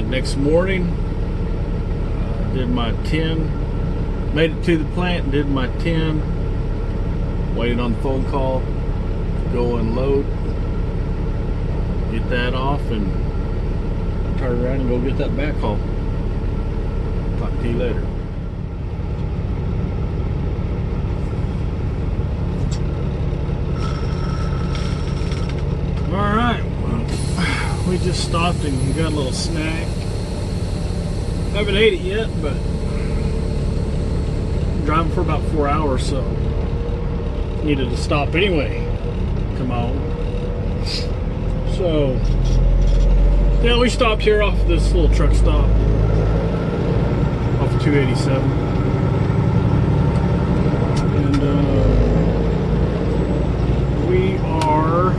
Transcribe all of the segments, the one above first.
Alright, next morning, did my 10, made it to the plant, did my 10, waited on the phone call, go unload, get that off, and turn around and go get that backhaul. Talk to you later. Alright, we just stopped and got a little snack. Haven't ate it yet, but I'm driving for about 4 hours, so needed to stop anyway. Come on. So, yeah, we stopped here off this little truck stop off of 287. And we are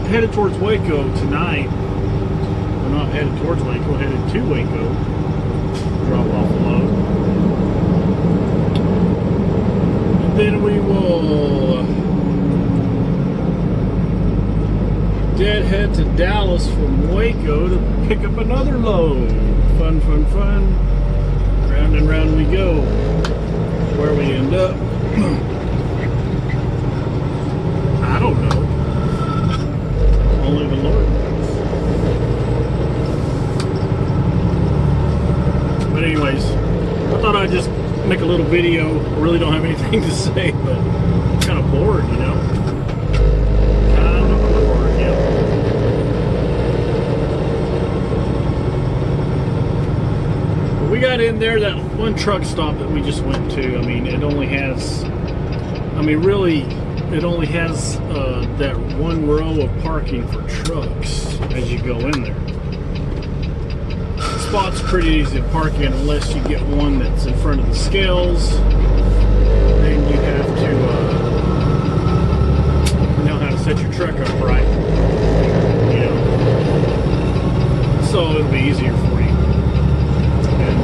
headed towards Waco tonight. We're not headed towards Waco, headed to Waco. Drop off a load. And then we will head to Dallas from Waco to pick up another load. Fun, fun, fun. Round and round we go. Where we end up, I don't know. Only the Lord knows. But anyways, I thought I'd just make a little video. I really don't have anything to say, but I'm kind of bored, you know. Kind of bored, yeah. But we got in there, that one truck stop that we just went to. I mean, it only has, really, it only has that one row of parking for trucks as you go in there. The spot's pretty easy to park in unless you get one that's in front of the scales. Then you have to know how to set your truck up right. You know, so it'll be easier for you. And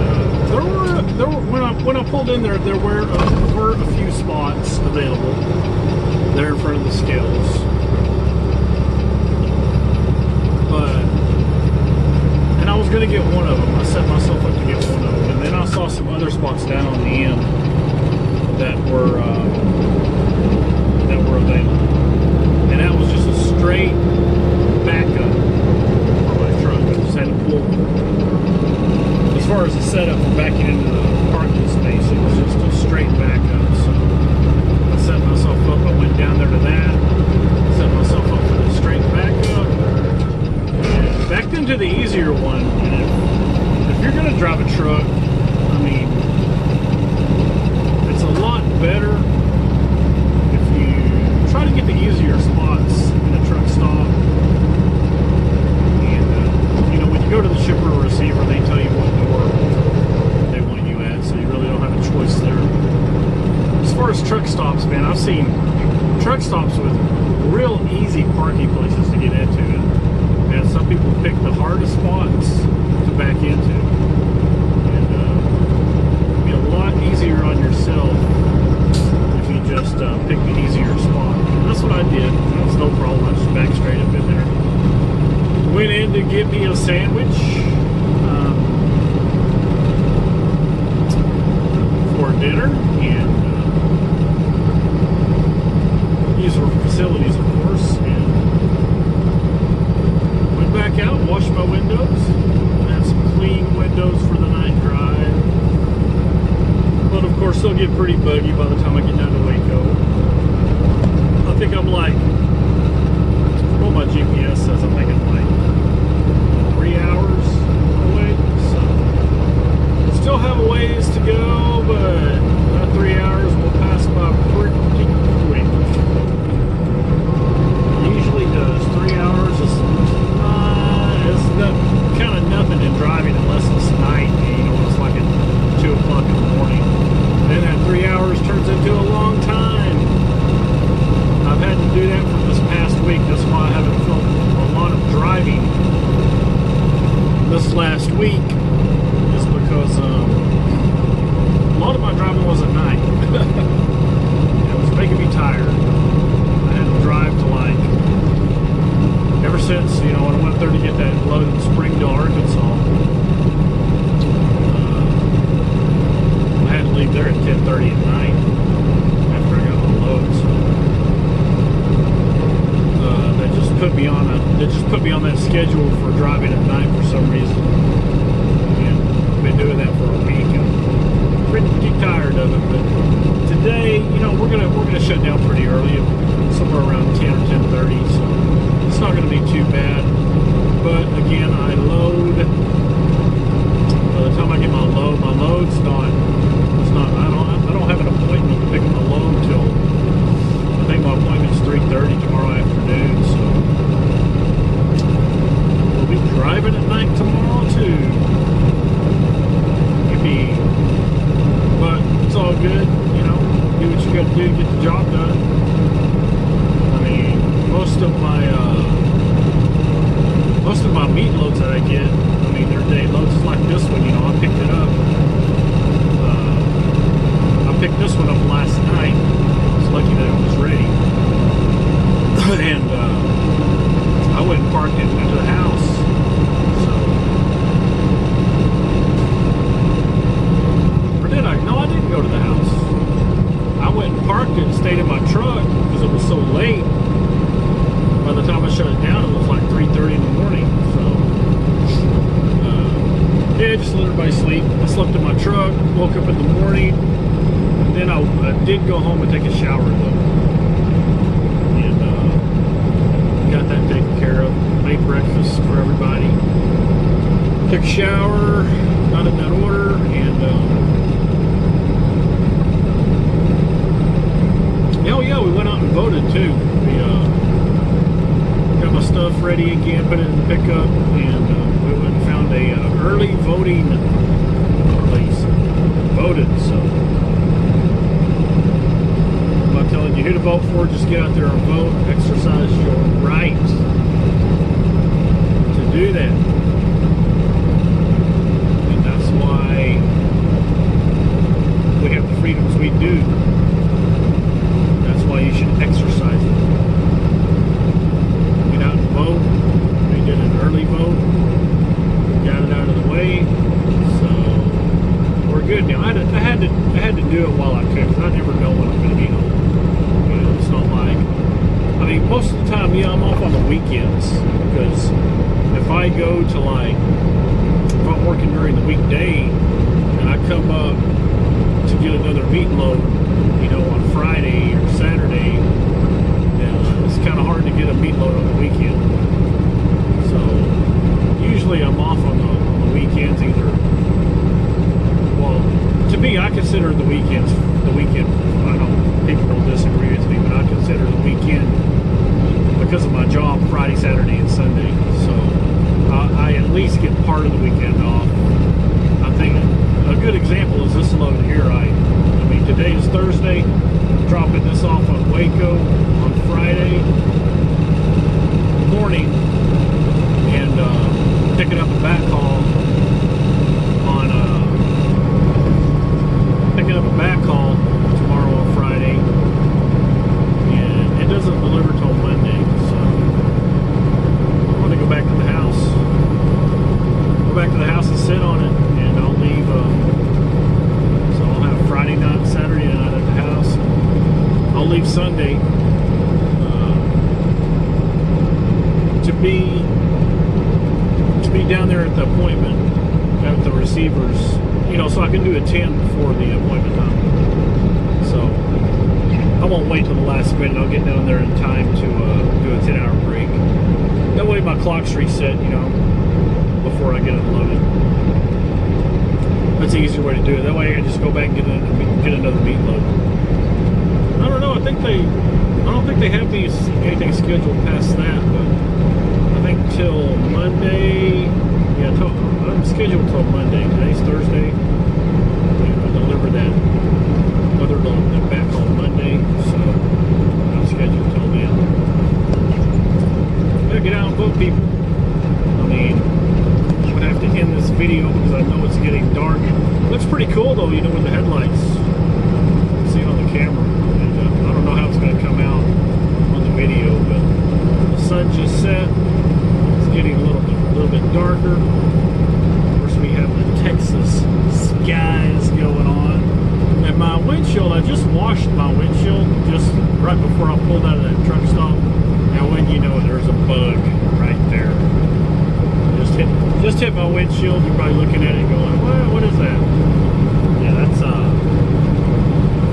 there were when I pulled in there were a few spots available there in front of the scales. And I was going to get one of them. I set myself up to get one of them. And then I saw some other spots down on the end that were available. And that was just a straight backup for my truck. I just had to pull. As far as the setup for backing into the parking space, it was just a straight backup. So I set myself up. I went down there to that. Set myself up for the straight backup. And backed into the easier one. And if you're going to drive a truck, I mean, it's a lot better if you try to get the easier spots in a truck stop. And, when you go to the shipper or receiver, they tell you what door they want you at, so you really don't have a choice there. As far as truck stops, man, I've seen truck stops with real easy parking places to get into. And some people pick the hardest spots to back into. And it'd be a lot easier on yourself if you just pick the easier spot. And that's what I did. It's no problem. I just backed straight up in there. Went in to get me a sandwich for dinner, and these were facilities, of course, and went back out, washed my windows, had some clean windows for the night drive. But of course they'll get pretty buggy by the time I get down to Waco. I think I'm like, well, my GPS says I'm making like 3 hours away, so still have a ways to go, but about 3 hours will pass by pretty quick. It usually does. 3 hours is kind of nothing in driving unless it's night, it's like at 2 o'clock in the morning. Then that 3 hours turns into a long time. I've had to do that for this past week. That's why I haven't filmed a lot of driving this last week, is because a lot of my driving was at night. It was making me tired. I had to drive to ever since, when I went there to get that load in Springdale, Arkansas. I had to leave there at 10:30 at night after I got my load. So that just put me on that schedule for driving at night for some reason. And I've been doing that for a week. And I'm pretty tired of it. But today, we're gonna shut down pretty early, somewhere around 10 or 10:30. So it's not gonna be too bad. But again, I load. By the time I get my load's not. It's not. I don't have an appointment to pick up my load till. I think my appointment's 3:30 tomorrow afternoon. So we'll be driving at night tomorrow too. Maybe. But it's all good. Do what you got to do to get the job done. I mean, most of my meat loads that I get, I mean, they're day loads. It's like this one, I picked it up. I picked this one up last night. I was lucky that it was ready. And I went and parked it into the house. So, or did I? No, I didn't go to the house. I went and parked it and stayed in my truck because it was so late. By the time I shut it down, it was like 3:30 in the morning. So, yeah, just let everybody sleep. I slept in my truck, woke up in the morning, and then I did go home and take a shower though. And got that taken care of. Made breakfast for everybody. Took a shower, not in that order, and oh yeah, we went out and voted too. We got my stuff ready again, put it in the pickup, and we went and found a early voting place. Voted, so I'm not telling you who to vote for. Just get out there and vote. Exercise your right to do that, and that's why we have the freedoms we do. That's why you should exercise it. Get out and vote. We did an early vote. Got it out of the way. So we're good now. I had to do it while I could, because I never know when I'm going to be home. It's not like, I mean, most of the time, yeah, I'm off on the weekends, because if I go to if I'm working during the weekday and I come up to get another meat load, on Friday or Saturday, it's kind of hard to get a meat load on the weekend. So usually I'm off on the weekends either. Well, to me, I consider the weekend. I know people will disagree with me, but I consider the weekend, because of my job, Friday, Saturday, and Sunday. So I at least get part of the weekend off. I think a good example is this load here. I mean, today is Thursday. Dropping this off on Waco on Friday morning, and picking up a backhaul tomorrow on Friday, and it doesn't deliver till Monday. So I'm going to go back to the house. And sit on it, and I'll leave. So I'll have Friday night, Saturday night at the house. I'll leave Sunday to be down there at the appointment at the receivers, so I can do a 10 before the appointment time. So I won't wait till the last minute. I'll get down there in time to do a 10-hour break. That way my clock's reset, before I get unloaded. That's the easier way to do it. That way I can just go back and get another meat load. I don't know. I don't think they have anything scheduled past that, but I think till Monday. Yeah, I'm scheduled till Monday. Today's Thursday. I'll deliver that other load back on Monday, so I'm scheduled till then. Gotta get out and vote, people. I mean, I'm gonna have to end this video because I know it's getting dark. Looks pretty cool though, with the headlights. See it on the camera. And, I don't know how it's gonna come out on the video, but the sun just set. It's getting a little darker. Of course, we have the Texas skies going on. And my windshield, I just washed my windshield just right before I pulled out of that truck stop. And when you know there's a bug right there. Just hit my windshield. You're probably looking at it going, what is that? Yeah, that's a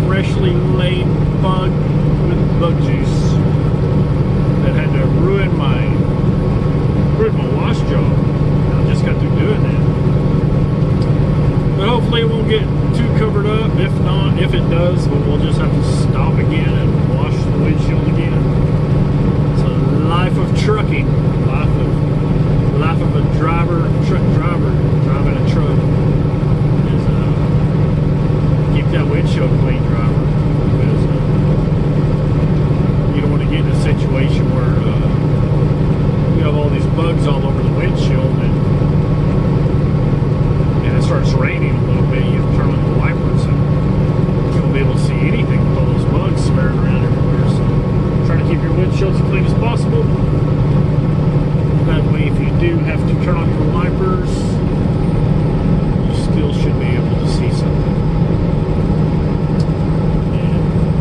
freshly laid bug with bug juice that had to ruin my wash job. I just got through doing that. But hopefully it won't get too covered up. If not, if it does, we'll just have to stop again and wash the windshield again. It's a life of trucking. Life of a truck driver driving a truck is keep that windshield clean, driver, because you don't want to get in a situation where you have all these bugs all over the windshield and it starts raining a little bit. You have to turn on the wipers and you won't be able to see anything with all those bugs smearing around everywhere. So try to keep your windshields as clean as possible. That way, if you do have to turn on your wipers, you still should be able to see something.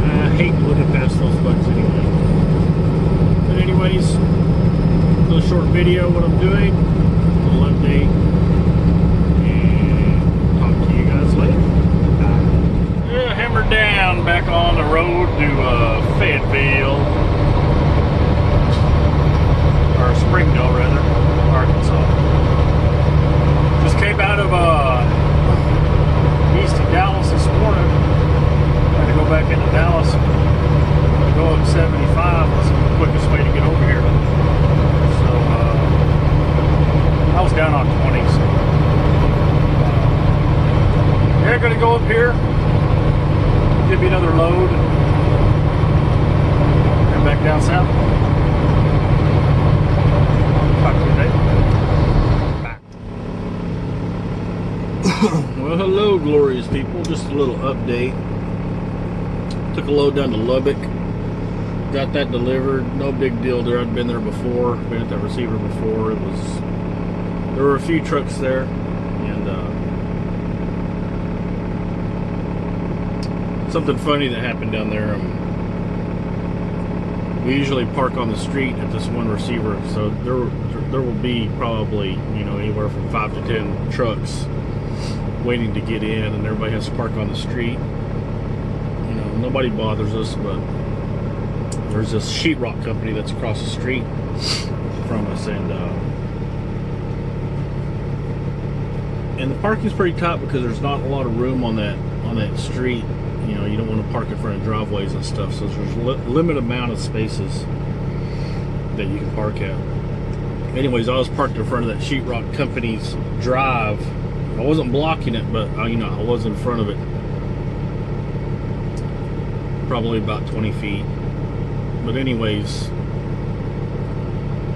And I hate looking past those bugs anyway. But anyways, a little short video of what I'm doing, a little update, and talk to you guys later. Yeah, hammered down, back on the road to Fayetteville. Or Springdale, rather, Arkansas. Just came out of east of Dallas this morning. Had to go back into Dallas. Go up 75. That's the quickest way to get over here. So I was down on 20. So they're going to go up here, give me another load, and back down south. Well, hello, glorious people. Just a little update. Took a load down to Lubbock. Got that delivered. No big deal there. I'd been there before. Been at that receiver before. There were a few trucks there, and something funny that happened down there. We usually park on the street at this one receiver, so there will be probably, anywhere from 5 to 10 trucks waiting to get in, and everybody has to park on the street. Nobody bothers us, but there's this sheetrock company that's across the street from us, and the parking's pretty tight because there's not a lot of room on that street. You don't want to park in front of driveways and stuff, so there's a limited amount of spaces that you can park at. Anyways, I was parked in front of that sheetrock company's drive. I wasn't blocking it, but I was in front of it, probably about 20 feet. But anyways,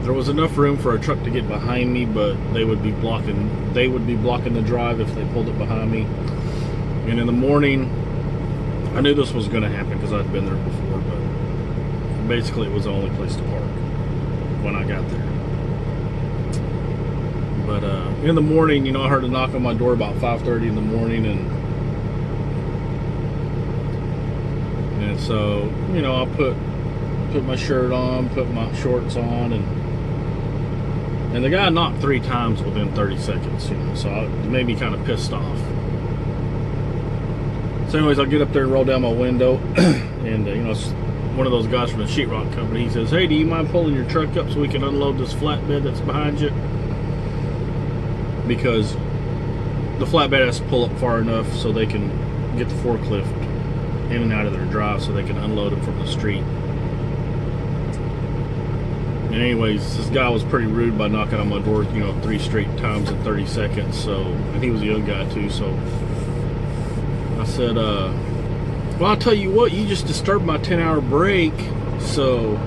there was enough room for a truck to get behind me, but they would be blocking the drive if they pulled it behind me. And in the morning, I knew this was going to happen because I'd been there before, but basically it was the only place to park when I got there. But in the morning, I heard a knock on my door about 5:30 in the morning, and so, I put my shirt on, put my shorts on, and the guy knocked 3 times within 30 seconds, so it made me kind of pissed off. So anyways, I get up there and roll down my window, and it's one of those guys from the sheetrock company. He says, "Hey, do you mind pulling your truck up so we can unload this flatbed that's behind you?" Because the flatbed has to pull up far enough so they can get the forklift in and out of their drive so they can unload it from the street. And anyways, this guy was pretty rude by knocking on my door, 3 straight times in 30 seconds. So, and he was a young guy too, so I said, well, I'll tell you what, you just disturbed my 10-hour break, so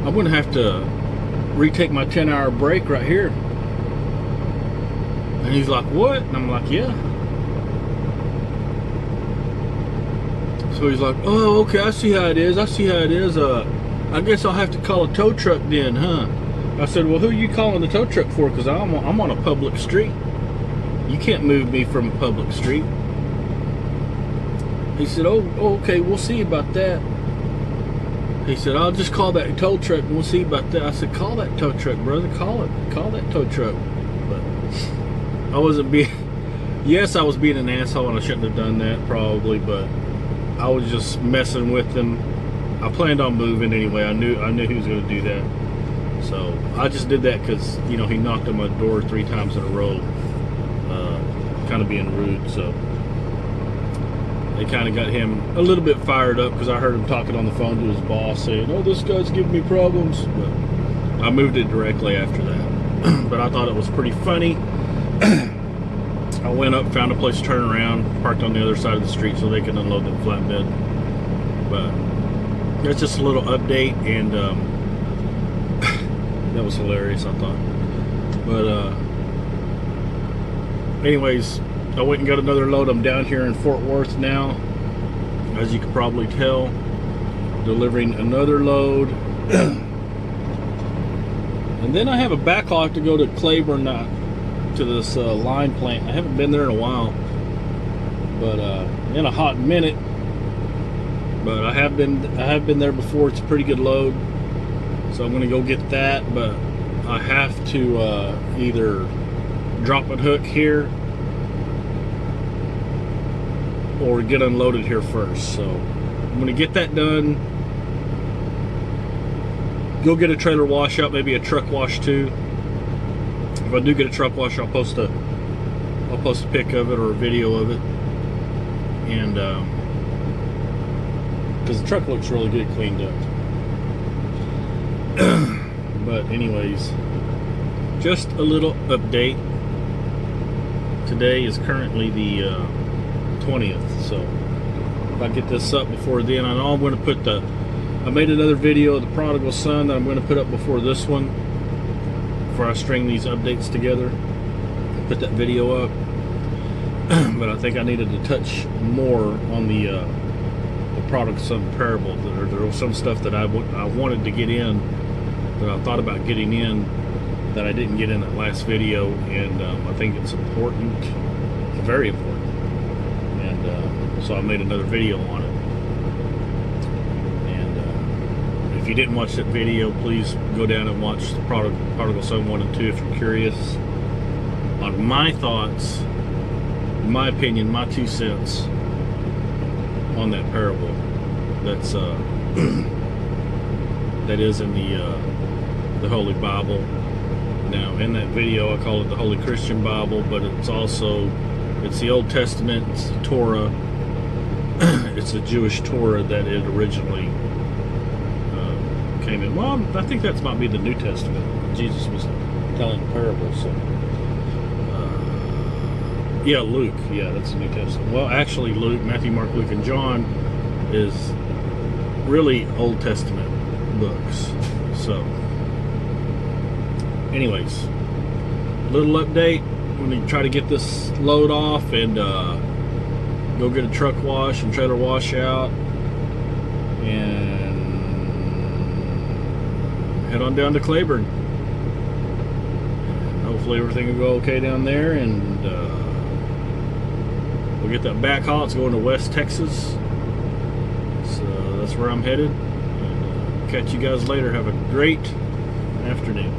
I'm going to have to retake my 10-hour break right here. And he's like, what? And I'm like, yeah. So he's like, oh, okay, I see how it is. I guess I'll have to call a tow truck then, huh? I said, well, who are you calling the tow truck for? Because I'm on a public street. You can't move me from a public street. He said, oh, okay, we'll see about that. He said, I'll just call that tow truck and we'll see about that. I said, call that tow truck, brother. Call that tow truck. But I wasn't being, yes, I was being an asshole and I shouldn't have done that probably, but I was just messing with him. I planned on moving anyway. I knew he was going to do that. So I just did that because, you know, he knocked on my door 3 times in a row, kind of being rude. So they kind of got him a little bit fired up because I heard him talking on the phone to his boss saying, oh, this guy's giving me problems. But I moved it directly after that. But I thought it was pretty funny. I went up, found a place to turn around, parked on the other side of the street so they could unload the flatbed. But that's just a little update, and that was hilarious, I thought. But anyways, I went and got another load. I'm down here in Fort Worth now, as you can probably tell, delivering another load. And then I have a backhaul. I have to go to Claiborne, to this line plant. I haven't been there in a while, but in a hot minute. But I have been there before. It's a pretty good load, so I'm going to go get that. But I have to either drop and hook here or get unloaded here first. So I'm going to get that done. Go get a trailer wash out, maybe a truck wash too. If I do get a truck wash, I'll post a pic of it or a video of it, and because the truck looks really good cleaned up. But anyways, just a little update. Today is currently the 20th, so if I get this up before then, I know I'm going to put I made another video of the prodigal son that I'm going to put up before this one, before I string these updates together, put that video up. But I think I needed to touch more on the prodigal son parable. There was some stuff that I wanted to get in, that I thought about getting in, that I didn't get in that last video, and I think it's important. It's very important, and so I made another video on it. And if you didn't watch that video, please go down and watch the prodigal son 1 and 2 if you're curious on my thoughts, my opinion, my 2 cents on that parable. That's that is in the Holy Bible. Now, in that video, I call it the Holy Christian Bible, but it's the Old Testament, it's the Torah. It's the Jewish Torah that it originally came in. Well, I think that might be the New Testament. Jesus was telling parables. So, yeah, Luke. Yeah, that's the New Testament. Well, actually, Luke, Matthew, Mark, Luke, and John is really Old Testament books. So, anyways, little update. I'm going to try to get this load off and go get a truck wash and trailer wash out, and head on down to Claiborne. And hopefully everything will go okay down there, and we'll get that back haul. It's going to West Texas, so that's where I'm headed. And catch you guys later. Have a great afternoon.